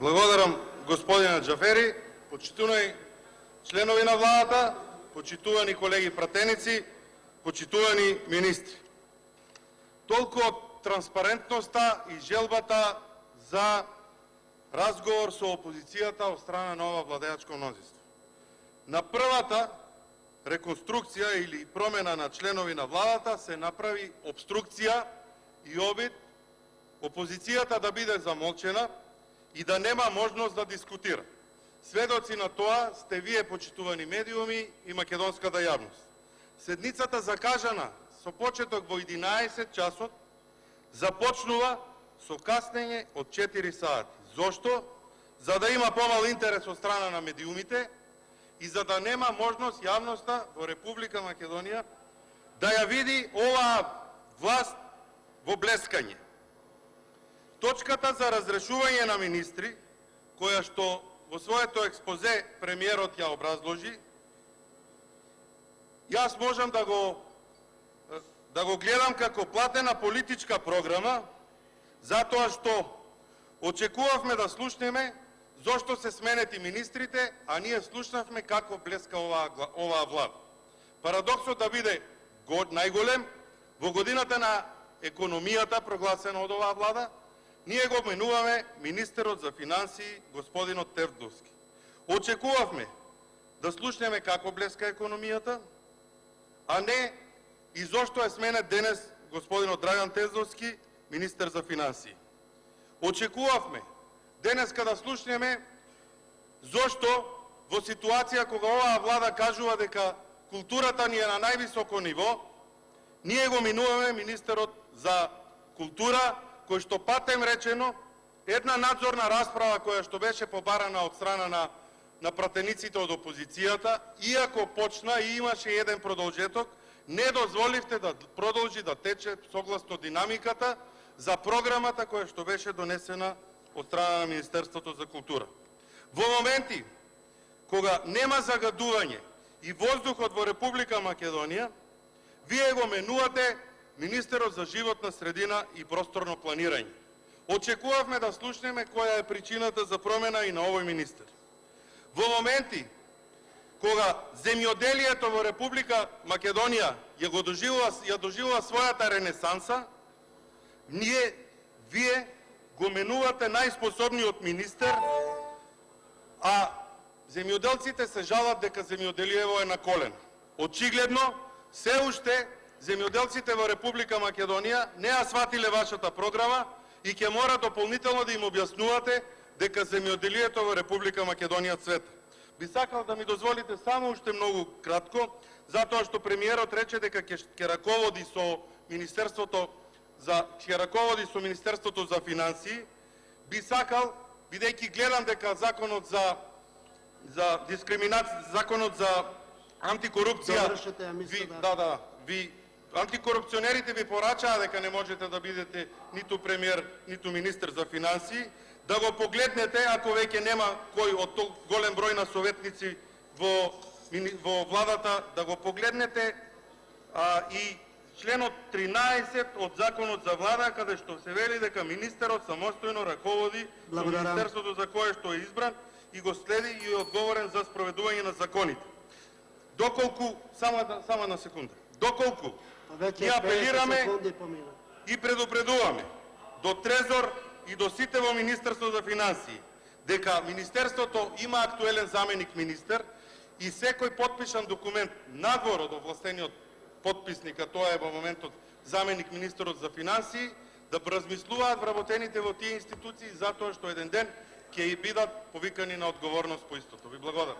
Благодарам господина Джафери, почитувани членови на владата, почитувани колеги пратеници, почитувани министри. Толку од транспарентноста и желбата за разговор со опозицијата од страна на ова владеачко мнозинство. На првата реконструкција или промена на членови на владата се направи обструкција и обид опозицијата да биде замолчена и да нема можност да дискутира. Сведоци на тоа сте вие, почитувани медиуми и македонската јавност. Седницата закажана со почеток во 11 часот започнува со каснење од 4 сати. Зошто? За да има помал интерес од страна на медиумите и за да нема можност јавноста во Република Македонија да ја види оваа власт во блескање. Точката за разрешување на министри, која што во своето експозе премиерот ја образложи, јас можам да го гледам како платена политичка програма, затоа што очекувавме да слушнеме зошто се сменети министрите, а ние слушнавме како блеска оваа влада. Парадоксот да биде најголем, во годината на економијата прогласена од оваа влада, ние го менуваме министерот за финансии господинот Терзовски. Очекувавме да слушнеме како блеска економијата, а не и зошто е сменет денес господинот Драган Терзовски, министер за финансии. Очекувавме денеска да слушнеме зошто во ситуација кога оваа влада кажува дека културата ни е на највисоко ниво, ние го минуваме министерот за култура, кој што патем речено, една надзорна расправа која што беше побарана од страна на пратениците од опозицијата, иако почна и имаше еден продолжеток, не дозволивте да продолжи да тече согласно динамиката за програмата која што беше донесена од страна на Министерството за култура. Во моменти кога нема загадување и воздухот во Република Македонија, вие го менувате министерот за животна средина и просторно планирање. Очекувавме да слушнеме која е причината за промена и на овој министер. Во моменти кога земјоделието во Република Македонија ја доживува својата ренесанса, вие го менувате најспособниот министер, а земјоделците се жалат дека земјоделието е на колена. Очигледно, се уште земјоделците во Република Македонија не ја сватиле вашата програма и ќе мора дополнително да им објаснувате дека земјоделието во Република Македонија цвета. Би сакал да ми дозволите само уште многу кратко, затоа што премиерот рече дека ќе раководи со Министерството за финансии. Би сакал, бидејќи гледам дека законот за дискриминација, законот за антикорупција, антикорупционерите ви порачаа дека не можете да бидете ниту премиер, ниту министер за финансии, да го погледнете, ако веќе нема кој од голем број на советници во владата, да го погледнете и членот 13 од законот за влада, каде што се вели дека министерот самостојно раководи министерството за кое што е избран и го следи и е одговорен за спроведување на законите. Доколку, само на секунда, доколку ние апелираме и предупредуваме до Трезор и до сите во Министерство за финансии дека Министерството има актуелен заменик министер и секој потпишан документ надвор од овластениот потписник, а тоа е во моментот заменик министерот за финансии, да размислуваат вработените во тие институции, затоа што еден ден ќе и бидат повикани на одговорност по истото. Ви благодарам.